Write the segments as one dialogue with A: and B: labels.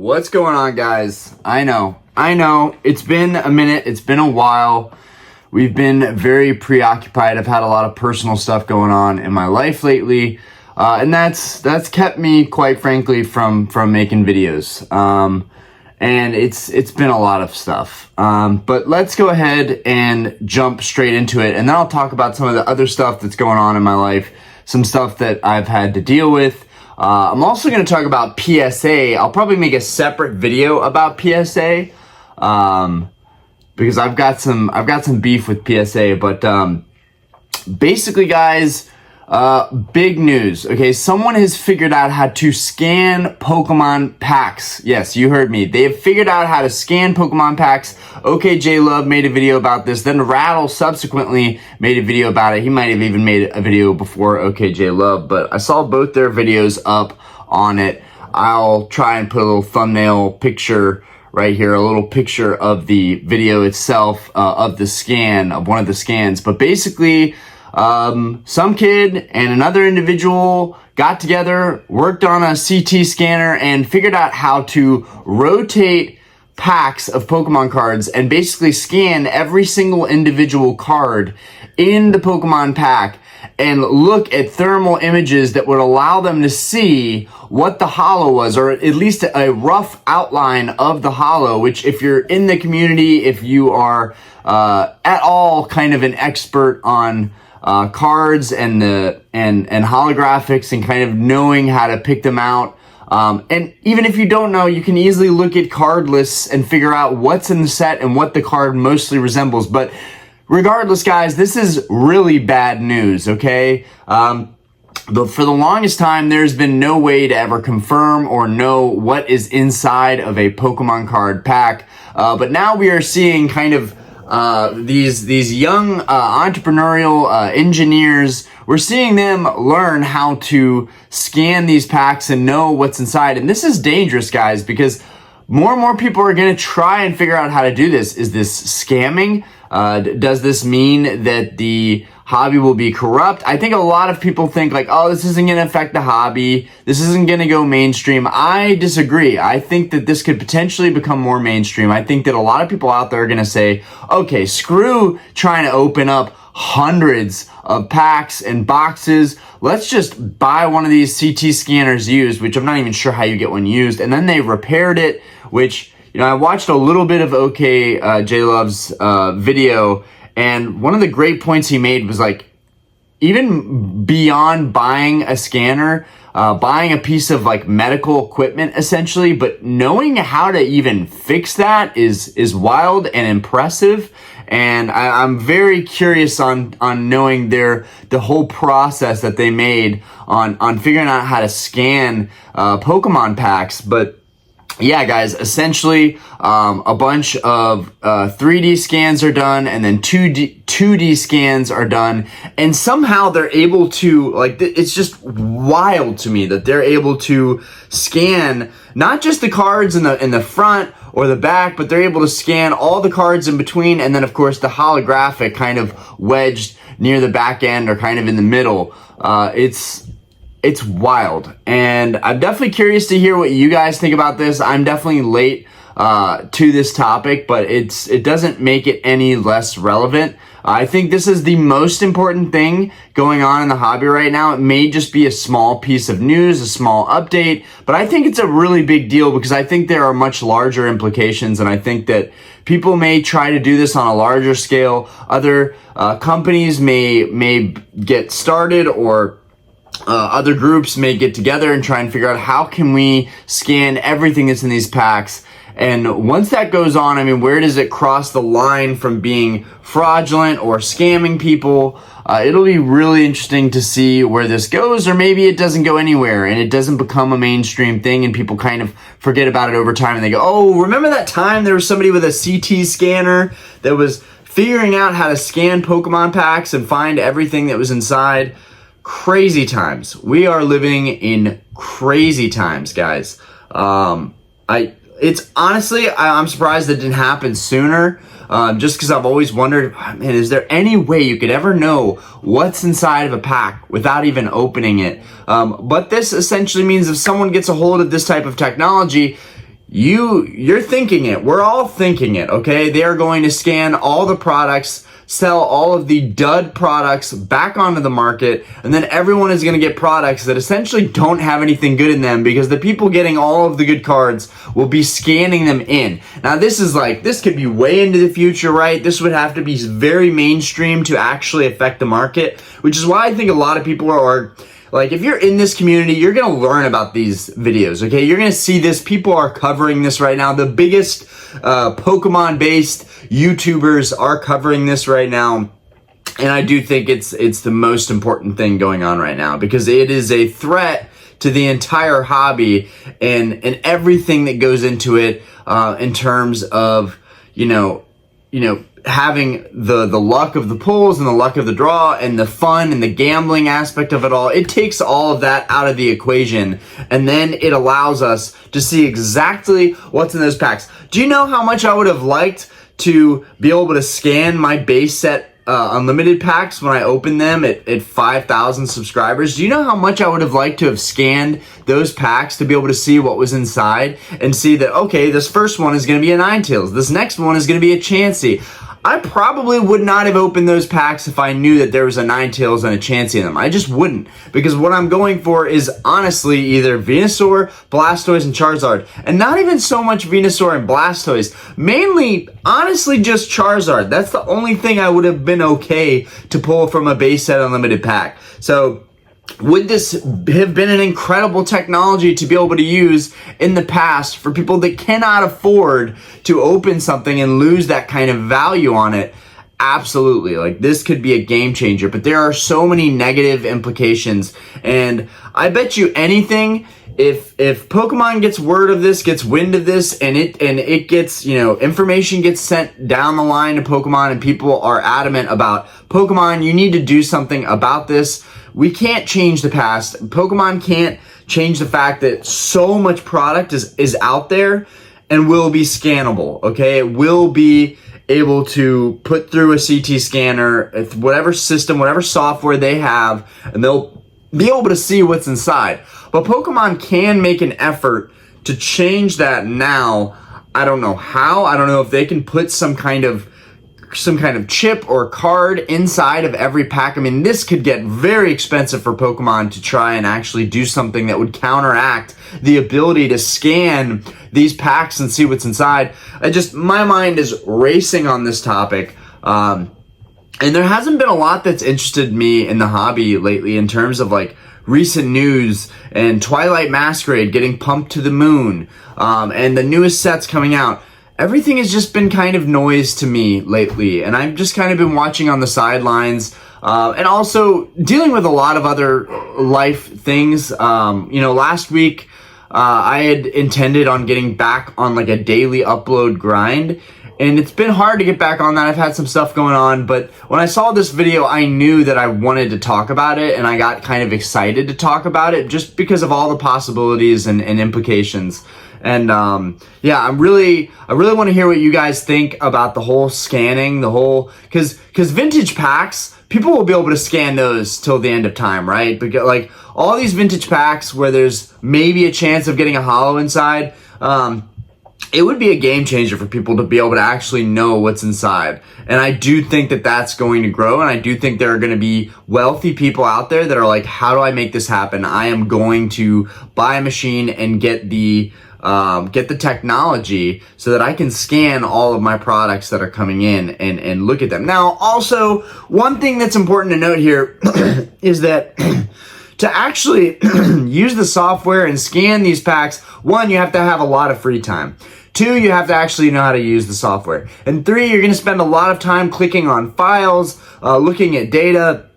A: What's going on, guys? I know, it's been a minute, it's been a while. We've been very preoccupied. I've had a lot of personal stuff going on in my life lately, and that's kept me, quite frankly, from making videos. And it's been a lot of stuff. But let's go ahead and jump straight into it, and then I'll talk about some of the other stuff that's going on in my life, some stuff that I've had to deal with. I'm also going to talk about PSA. I'll probably make a separate video about PSA, because I've got some beef with PSA. But basically, guys, big news. Okay, someone has figured out how to scan Pokemon packs. Yes, you heard me. They have figured out how to scan Pokemon packs. OKJ Love made a video about this. Then Rattle subsequently made a video about it. He might have even made a video before OKJ Love, but I saw both their videos up on it. I'll try and put a little thumbnail picture right here, a little picture of the video itself, of the scan, of one of the scans. But basically, some kid and another individual got together, worked on a CT scanner, and figured out how to rotate packs of Pokemon cards and basically scan every single individual card in the Pokemon pack and look at thermal images that would allow them to see what the holo was, or at least a rough outline of the holo, which, if you're in the community, if you are at all kind of an expert on cards and holographics and kind of knowing how to pick them out. And even if you don't know, you can easily look at card lists and figure out what's in the set and what the card mostly resembles. But regardless, guys, this is really bad news, okay? But for the longest time, there's been no way to ever confirm or know what is inside of a Pokemon card pack. But now we are seeing kind of these young entrepreneurial engineers. We're seeing them learn how to scan these packs and know what's inside. And this is dangerous, guys, because more and more people are going to try and figure out how to do this. Is this scamming? Does this mean that the hobby will be corrupt? I think a lot of people think like, oh, this isn't going to affect the hobby. This isn't going to go mainstream. I disagree. I think that this could potentially become more mainstream. I think that a lot of people out there are going to say, okay, screw trying to open up hundreds of packs and boxes. Let's just buy one of these CT scanners used, which I'm not even sure how you get one used. And then they repaired it, which, you know, I watched a little bit of J Love's video, and one of the great points he made was like, even beyond buying a scanner, buying a piece of like medical equipment essentially, but knowing how to even fix that is wild and impressive. And I'm very curious on knowing the whole process that they made on figuring out how to scan Pokemon packs. But yeah, guys, essentially, a bunch of 3D scans are done, and then 2D scans are done, and somehow they're able to, like, it's just wild to me that they're able to scan not just the cards in the front or the back, but they're able to scan all the cards in between, and then, of course, the holographic kind of wedged near the back end or kind of in the middle. It's wild, and I'm definitely curious to hear what you guys think about this. I'm definitely late to this topic, but it doesn't make it any less relevant. I think this is the most important thing going on in the hobby right now. It may just be a small piece of news, a small update, but I think it's a really big deal because I think there are much larger implications, and I think that people may try to do this on a larger scale. Other companies may get started, or other groups may get together and try and figure out how can we scan everything that's in these packs. And once that goes on, I mean, where does it cross the line from being fraudulent or scamming people? It'll be really interesting to see where this goes, or maybe it doesn't go anywhere and it doesn't become a mainstream thing and people kind of forget about it over time and they go, oh, remember that time there was somebody with a CT scanner that was figuring out how to scan Pokemon packs and find everything that was inside? Crazy times. We are living in crazy times, guys. It's honestly, I'm surprised that didn't happen sooner. Just because I've always wondered, man, is there any way you could ever know what's inside of a pack without even opening it? But this essentially means if someone gets a hold of this type of technology, you're thinking it. We're all thinking it, okay? They are going to scan all the products, sell all of the dud products back onto the market, and then everyone is going to get products that essentially don't have anything good in them because the people getting all of the good cards will be scanning them in. Now this could be way into the future, right? This would have to be very mainstream to actually affect the market, which is why I think a lot of people are like, if you're in this community, you're going to learn about these videos, okay? You're going to see this. People are covering this right now. The biggest Pokemon-based YouTubers are covering this right now. And I do think it's the most important thing going on right now because it is a threat to the entire hobby and everything that goes into it in terms of, having the luck of the pulls and the luck of the draw and the fun and the gambling aspect of it all. It takes all of that out of the equation, and then it allows us to see exactly what's in those packs. Do you know how much I would have liked to be able to scan my base set unlimited packs when I opened them at 5,000 subscribers? Do you know how much I would have liked to have scanned those packs to be able to see what was inside and see that, okay, this first one is going to be a Ninetales. This next one is going to be a Chansey. I probably would not have opened those packs if I knew that there was a Ninetales and a Chansey in them. I just wouldn't, because what I'm going for is honestly either Venusaur, Blastoise, and Charizard. And not even so much Venusaur and Blastoise. Mainly, honestly, just Charizard. That's the only thing I would have been okay to pull from a base set unlimited pack. So would this have been an incredible technology to be able to use in the past for people that cannot afford to open something and lose that kind of value on it? Absolutely. Like, this could be a game changer, but there are so many negative implications. And I bet you anything, if Pokemon gets word of this, gets wind of this, and it gets, information gets sent down the line to Pokemon and people are adamant about Pokemon, you need to do something about this. We can't change the past. Pokemon can't change the fact that so much product is out there and will be scannable, okay? It will be able to put through a CT scanner, whatever system, whatever software they have, and they'll be able to see what's inside. But Pokemon can make an effort to change that now. I don't know how. I don't know if they can put some kind of chip or card inside of every pack. I mean, this could get very expensive for Pokemon to try and actually do something that would counteract the ability to scan these packs and see what's inside. My mind is racing on this topic. And there hasn't been a lot that's interested me in the hobby lately in terms of like recent news and Twilight Masquerade getting pumped to the moon, and the newest sets coming out. Everything has just been kind of noise to me lately, and I've just kind of been watching on the sidelines, and also dealing with a lot of other life things. Last week, I had intended on getting back on like a daily upload grind, and it's been hard to get back on that. I've had some stuff going on, but when I saw this video, I knew that I wanted to talk about it, and I got kind of excited to talk about it just because of all the possibilities and implications. And I really want to hear what you guys think about the whole scanning, because vintage packs, people will be able to scan those till the end of time, right? Because like all these vintage packs where there's maybe a chance of getting a holo inside, it would be a game changer for people to be able to actually know what's inside. And I do think that that's going to grow, and I do think there are going to be wealthy people out there that are like, how do I make this happen? I am going to buy a machine and get the technology so that I can scan all of my products that are coming in and look at them. Now, also, one thing that's important to note here is that to actually use the software and scan these packs, one, you have to have a lot of free time. Two, you have to actually know how to use the software. And three, you're going to spend a lot of time clicking on files, looking at data,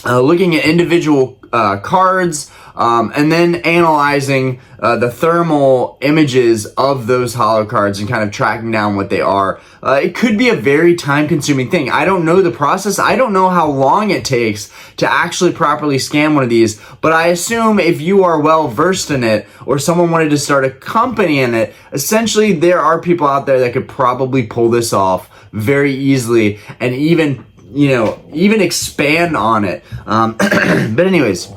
A: looking at individual cards, and then analyzing the thermal images of those holo cards and kind of tracking down what they are. It could be a very time-consuming thing. I don't know the process. I don't know how long it takes to actually properly scan one of these, but I assume if you are well-versed in it or someone wanted to start a company in it, essentially there are people out there that could probably pull this off very easily and even expand on it. But anyways,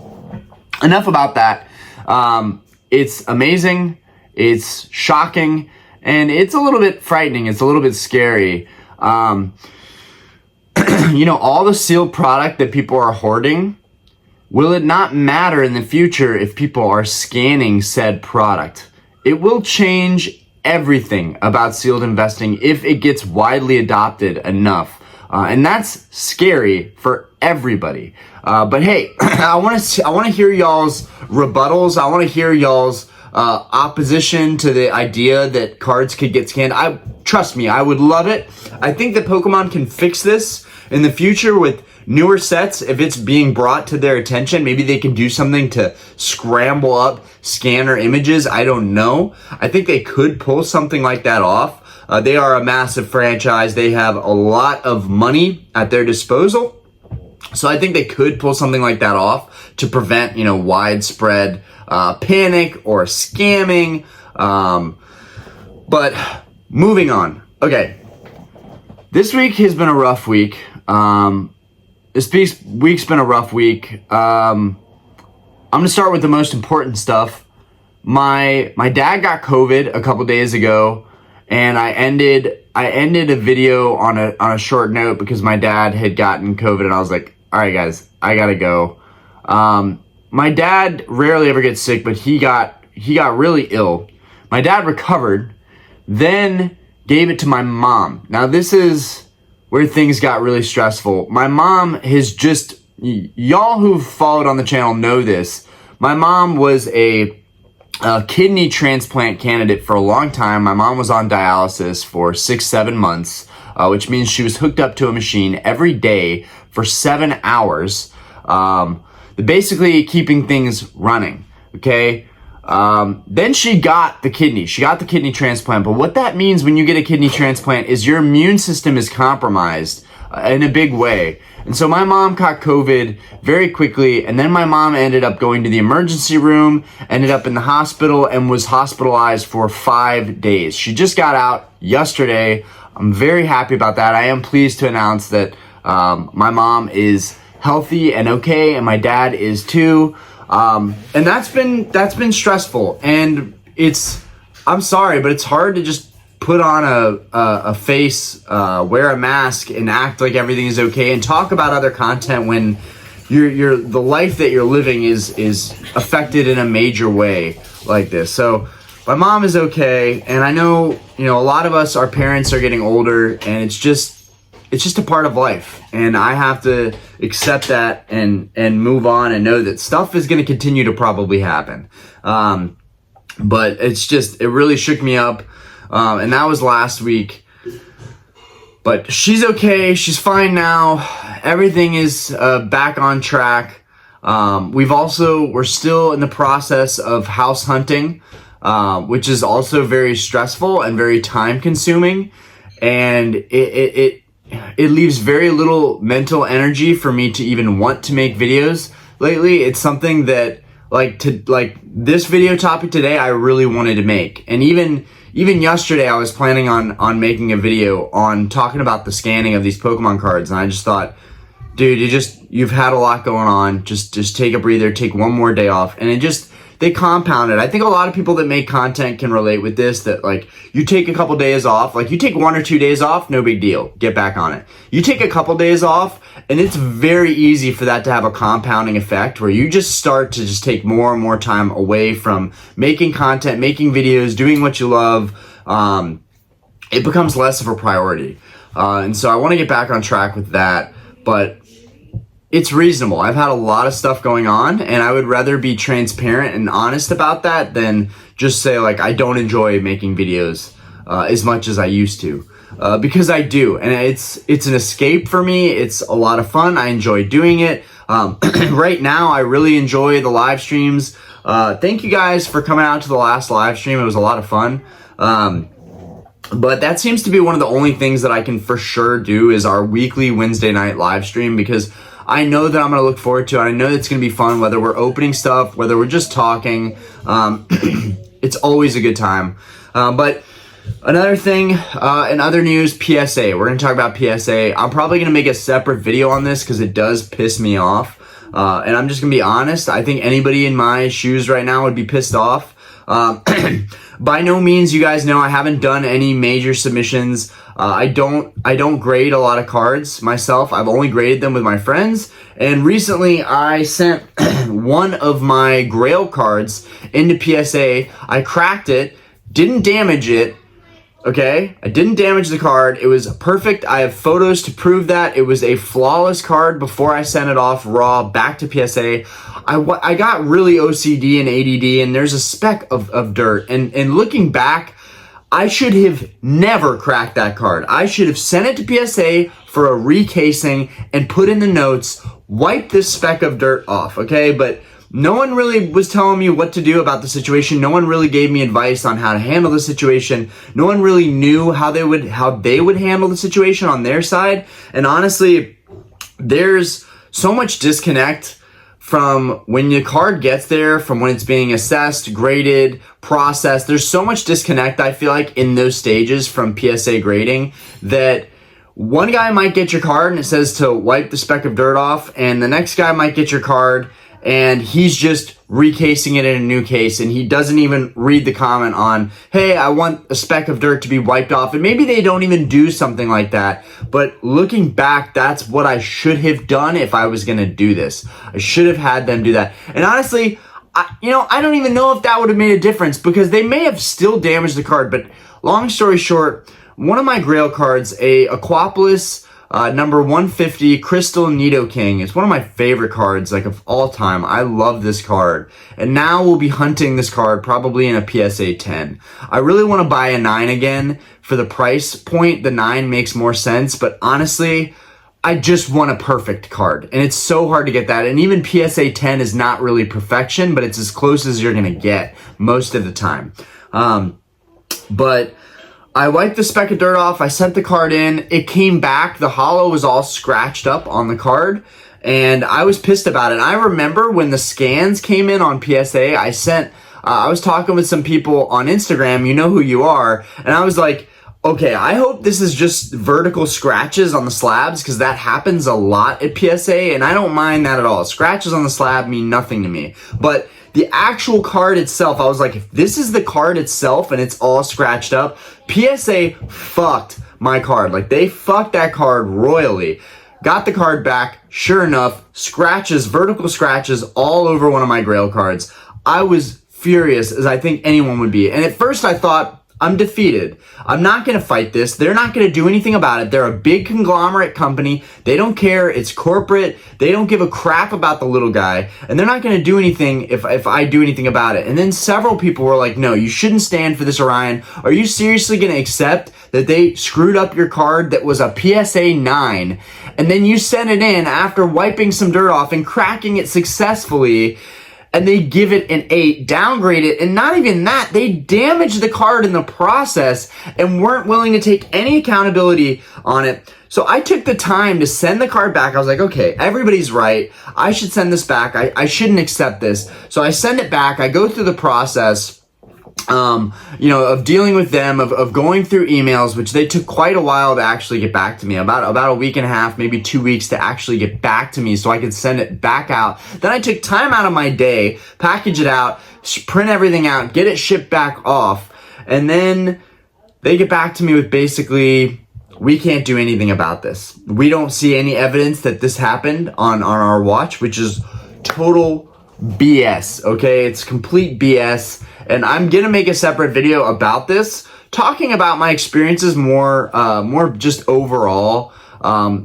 A: enough about that. It's amazing. It's shocking, and it's a little bit frightening. It's a little bit scary. All the sealed product that people are hoarding, will it not matter in the future if people are scanning said product? It will change everything about sealed investing if it gets widely adopted enough. And that's scary for everybody. But hey, I want to hear y'all's rebuttals. I want to hear y'all's opposition to the idea that cards could get scanned. Trust me, I would love it. I think that Pokemon can fix this in the future with newer sets. If it's being brought to their attention, maybe they can do something to scramble up scanner images. I don't know. I think they could pull something like that off. They are a massive franchise. They have a lot of money at their disposal. So I think they could pull something like that off to prevent, widespread panic or scamming. But moving on. Okay. This week has been a rough week. This week's been a rough week. I'm gonna start with the most important stuff. My dad got COVID a couple days ago, and I ended a video on a short note because my dad had gotten COVID, and I was like, all right, guys, I gotta go. My dad rarely ever gets sick, but he got really ill. My dad recovered, then gave it to my mom. Now this is where things got really stressful. My mom has y'all who've followed on the channel know this. My mom was a kidney transplant candidate for a long time. My mom was on dialysis for 6-7 months, which means she was hooked up to a machine every day for 7 hours, basically keeping things running, okay? Then she got the kidney. She got the kidney transplant. But what that means when you get a kidney transplant is your immune system is compromised in a big way. And so my mom caught COVID very quickly. And then my mom ended up going to the emergency room, ended up in the hospital, and was hospitalized for 5 days. She just got out yesterday. I'm very happy about that. I am pleased to announce that my mom is healthy and okay, and my dad is too. And that's been stressful, and I'm sorry, but it's hard to just put on a face, wear a mask, and act like everything is okay, and talk about other content when the life that you're living is affected in a major way like this. So my mom is okay, and I know, a lot of us, our parents are getting older, and it's just a part of life, and I have to accept that and move on and know that stuff is going to continue to probably happen. But it really shook me up, and that was last week. But she's okay. She's fine now. Everything is back on track. We're still in the process of house hunting, which is also very stressful and very time consuming, and it leaves very little mental energy for me to even want to make videos lately. It's something that this video topic today I really wanted to make. And even yesterday I was planning on making a video on talking about the scanning of these Pokemon cards, and I just thought, dude, you've had a lot going on. Just take a breather, take one more day off. And they compounded. I think a lot of people that make content can relate with this, that you take a couple days off, you take 1 or 2 days off, no big deal, get back on it. You take a couple days off, and it's very easy for that to have a compounding effect where you just start to just take more and more time away from making content, making videos, doing what you love. It becomes less of a priority. And so I want to get back on track with that, but it's reasonable. I've had a lot of stuff going on, and I would rather be transparent and honest about that than just say I don't enjoy making videos as much as I used to, because I do, and it's an escape for me. It's a lot of fun. I enjoy doing it. Right now, I really enjoy the live streams. Thank you guys for coming out to the last live stream. It was a lot of fun. But that seems to be one of the only things that I can for sure do is our weekly Wednesday night live stream, because I know that I'm going to look forward to it. I know it's going to be fun, whether we're opening stuff, whether we're just talking. It's always a good time. But another thing, in other news, PSA. We're going to talk about PSA. I'm probably going to make a separate video on this because it does piss me off. And I'm just going to be honest. I think anybody in my shoes right now would be pissed off. by no means, you guys know, I haven't done any major submissions. I don't grade a lot of cards myself. I've only graded them with my friends. And recently I sent one of my Grail cards into PSA. I cracked it, didn't damage it. Okay, I didn't damage the card. It was perfect. I have photos to prove that. It was a flawless card before I sent it off raw back to PSA. I got really OCD and ADD, and there's a speck of dirt. And looking back, I should have never cracked that card. I should have sent it to PSA for a recasing and put in the notes, wipe this speck of dirt off, okay? But no one really was telling me what to do about the situation. No one really gave me advice on how to handle the situation. No one really knew how they would handle the situation on their side. And honestly, there's so much disconnect from when your card gets there, from when it's being assessed, graded, processed. There's so much disconnect, I feel like, in those stages from PSA grading that one guy might get your card and it says to wipe the speck of dirt off, and the next guy might get your card and he's just recasing it in a new case, and he doesn't even read the comment on, hey, I want a speck of dirt to be wiped off. And maybe they don't even do something like that. But looking back, that's what I should have done if I was going to do this. I should have had them do that. And honestly, I don't even know if that would have made a difference, because they may have still damaged the card. But long story short, one of my Grail cards, a Aquapolis number 150 Crystal Nidoking. It's one of my favorite cards, like, of all time. I love this card. And now we'll be hunting this card probably in a PSA 10. I really want to buy a 9 again. For the price point, the 9 makes more sense. But honestly, I just want a perfect card. And it's so hard to get that. And even PSA 10 is not really perfection, but it's as close as you're going to get most of the time. But I wiped the speck of dirt off. I sent the card in. It came back. The holo was all scratched up on the card, and I was pissed about it. I remember when the scans came in on PSA, I was talking with some people on Instagram, you know who you are, and I was like, okay, I hope this is just vertical scratches on the slabs, because that happens a lot at PSA, and I don't mind that at all. Scratches on the slab mean nothing to me. But the actual card itself, I was like, if this is the card itself and it's all scratched up, PSA fucked my card. Like, they fucked that card royally. Got the card back. Sure enough, scratches, vertical scratches all over one of my Grail cards. I was furious, as I think anyone would be. And at first I thought, I'm defeated. I'm not going to fight this. They're not going to do anything about it. They're a big conglomerate company. They don't care. It's corporate. They don't give a crap about the little guy. And they're not going to do anything if I do anything about it. And then several people were like, no, you shouldn't stand for this, Orion. Are you seriously going to accept that they screwed up your card that was a PSA 9? And then you sent it in after wiping some dirt off and cracking it successfully, and they give it an 8, downgrade it, and not even that, they damaged the card in the process and weren't willing to take any accountability on it. So I took the time to send the card back. I was like, okay, everybody's right. I should send this back. I shouldn't accept this. So I send it back. I go through the process, of dealing with them, of going through emails, which they took quite a while to actually get back to me, about a week and a half, maybe 2 weeks to actually get back to me so I could send it back out. Then I took time out of my day, package it out, print everything out, get it shipped back off, and then they get back to me with basically, we can't do anything about this. We don't see any evidence that this happened on our watch, which is total BS, okay? It's complete BS. And I'm gonna make a separate video about this, talking about my experiences more just overall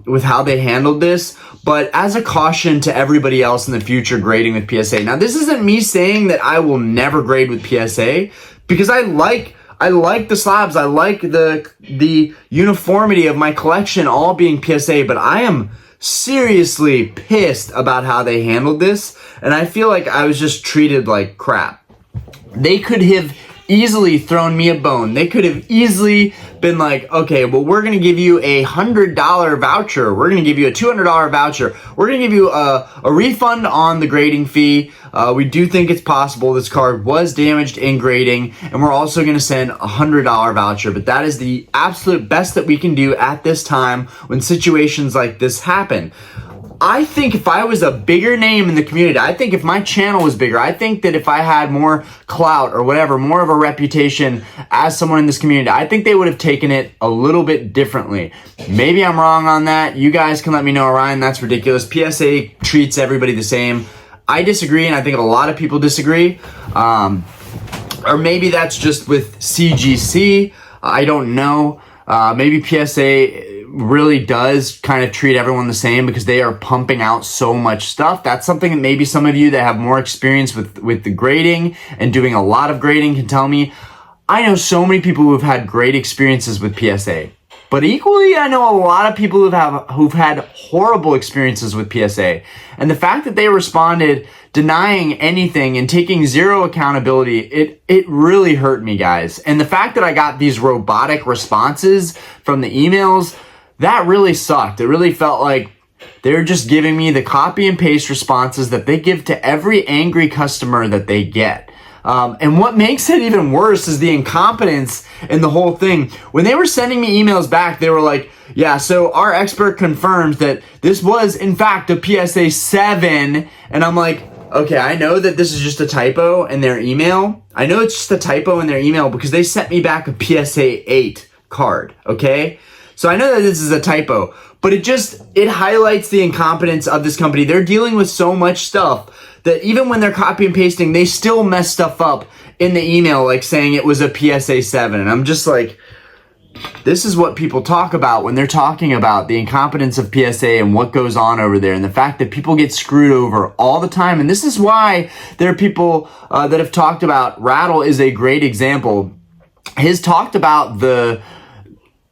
A: with how they handled this, but as a caution to everybody else in the future grading with PSA. Now, this isn't me saying that I will never grade with PSA, because I like the slabs, I like the uniformity of my collection all being PSA, but I am seriously pissed about how they handled this, and I feel like I was just treated like crap. They could have easily thrown me a bone. They could have easily been like, okay, well, we're going to give you a $100 voucher. We're going to give you a $200 voucher. We're going to give you a refund on the grading fee. We do think it's possible this card was damaged in grading, and we're also going to send a $100 voucher. But that is the absolute best that we can do at this time when situations like this happen. I think if I was a bigger name in the community, I think if my channel was bigger, I think that if I had more clout or whatever, more of a reputation as someone in this community, I think they would have taken it a little bit differently. Maybe I'm wrong on that. You guys can let me know, Ryan, that's ridiculous. PSA treats everybody the same. I disagree, and I think a lot of people disagree. Or maybe that's just with CGC. I don't know. Maybe PSA really does kind of treat everyone the same because they are pumping out so much stuff. That's something that maybe some of you that have more experience with the grading and doing a lot of grading can tell me. I know so many people who've had great experiences with PSA, but equally I know a lot of people who've had horrible experiences with PSA. And the fact that they responded denying anything and taking zero accountability, it really hurt me, guys. And the fact that I got these robotic responses from the emails, that really sucked. It really felt like they're just giving me the copy and paste responses that they give to every angry customer that they get. And what makes it even worse is the incompetence in the whole thing. When they were sending me emails back, they were like, yeah, so our expert confirms that this was in fact a PSA 7. And I'm like, okay, I know that this is just a typo in their email. I know it's just a typo in their email because they sent me back a PSA 8 card, okay? So I know that this is a typo, but it highlights the incompetence of this company. They're dealing with so much stuff that even when they're copy and pasting, they still mess stuff up in the email, like saying it was a PSA 7. And I'm just like, this is what people talk about when they're talking about the incompetence of PSA and what goes on over there, and the fact that people get screwed over all the time. And this is why there are people that have talked about, Rattle is a great example. He's talked about the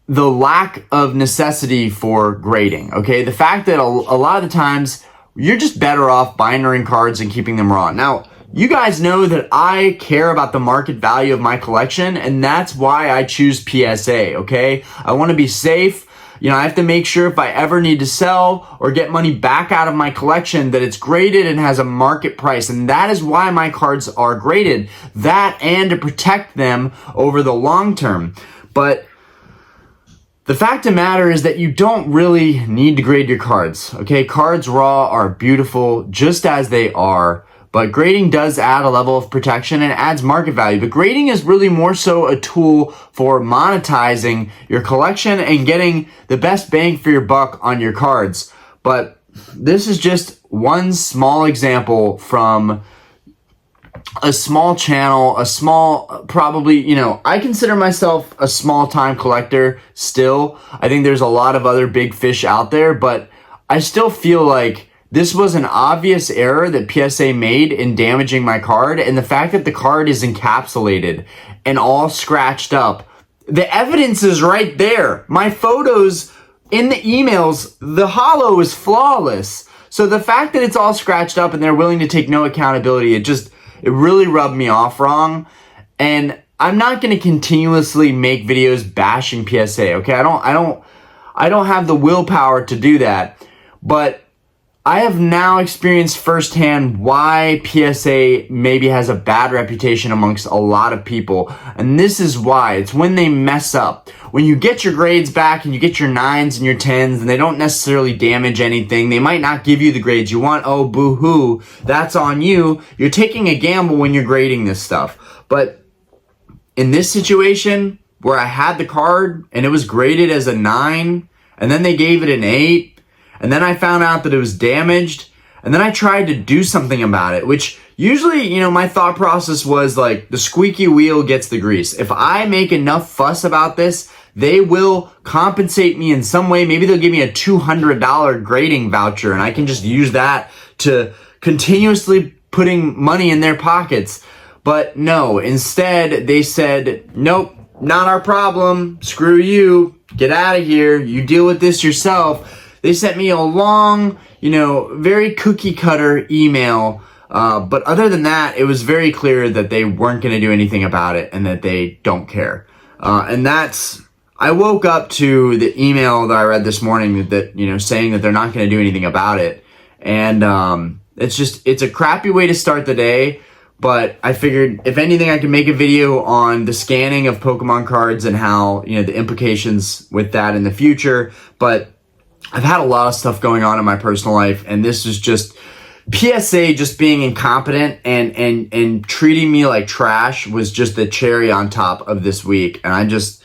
A: lack of necessity for grading, okay? The fact that a lot of the times you're just better off bindering cards and keeping them raw. Now, you guys know that I care about the market value of my collection, and that's why I choose PSA, okay? I want to be safe. You know, I have to make sure if I ever need to sell or get money back out of my collection that it's graded and has a market price. And that is why my cards are graded. That and to protect them over the long term. But the fact of the matter is that you don't really need to grade your cards, okay? Cards raw are beautiful just as they are, but grading does add a level of protection and adds market value. But grading is really more so a tool for monetizing your collection and getting the best bang for your buck on your cards. But this is just one small example from a small channel, probably, you know, I consider myself a small time collector still. I think there's a lot of other big fish out there, but I still feel like this was an obvious error that PSA made in damaging my card. And the fact that the card is encapsulated and all scratched up, the evidence is right there. My photos in the emails, the holo is flawless. So the fact that it's all scratched up and they're willing to take no accountability, it really rubbed me off wrong. And I'm not going to continuously make videos bashing PSA, okay? I don't have the willpower to do that. But I have now experienced firsthand why PSA maybe has a bad reputation amongst a lot of people. And this is why. It's when they mess up. When you get your grades back and you get your 9s and your 10s and they don't necessarily damage anything, they might not give you the grades you want. Oh, boo-hoo. That's on you. You're taking a gamble when you're grading this stuff. But in this situation where I had the card and it was graded as a 9 and then they gave it an 8, and then I found out that it was damaged, and then I tried to do something about it, which usually, you know, my thought process was like, the squeaky wheel gets the grease. If I make enough fuss about this, they will compensate me in some way. Maybe they'll give me a $200 grading voucher, and I can just use that to continuously putting money in their pockets. But no, instead they said, nope, not our problem. Screw you. Get out of here. You deal with this yourself. They sent me a long, you know, very cookie cutter email. But other than that, it was very clear that they weren't going to do anything about it and that they don't care. And I woke up to the email that I read this morning that, you know, saying that they're not going to do anything about it. And it's a crappy way to start the day. But I figured if anything, I could make a video on the scanning of Pokemon cards and how, you know, the implications with that in the future. But I've had a lot of stuff going on in my personal life, and this is just PSA just being incompetent and treating me like trash was just the cherry on top of this week. And I'm just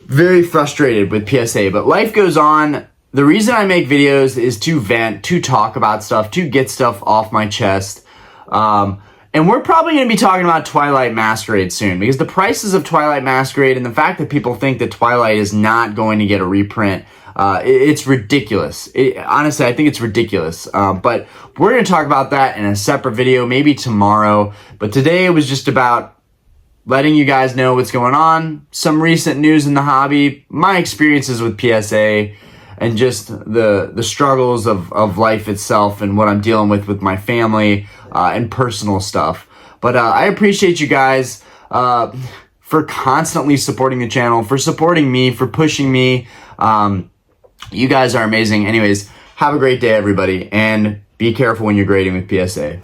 A: very frustrated with PSA, but life goes on. The reason I make videos is to vent, to talk about stuff, to get stuff off my chest. And we're probably going to be talking about Twilight Masquerade soon, because the prices of Twilight Masquerade and the fact that people think that Twilight is not going to get a reprint, it's ridiculous. Honestly, I think it's ridiculous. But we're going to talk about that in a separate video, maybe tomorrow. But today it was just about letting you guys know what's going on, some recent news in the hobby, my experiences with PSA, and just the struggles of life itself and what I'm dealing with my family and personal stuff. But I appreciate you guys for constantly supporting the channel, for supporting me, for pushing me. You guys are amazing. Anyways, have a great day, everybody, and be careful when you're grading with PSA.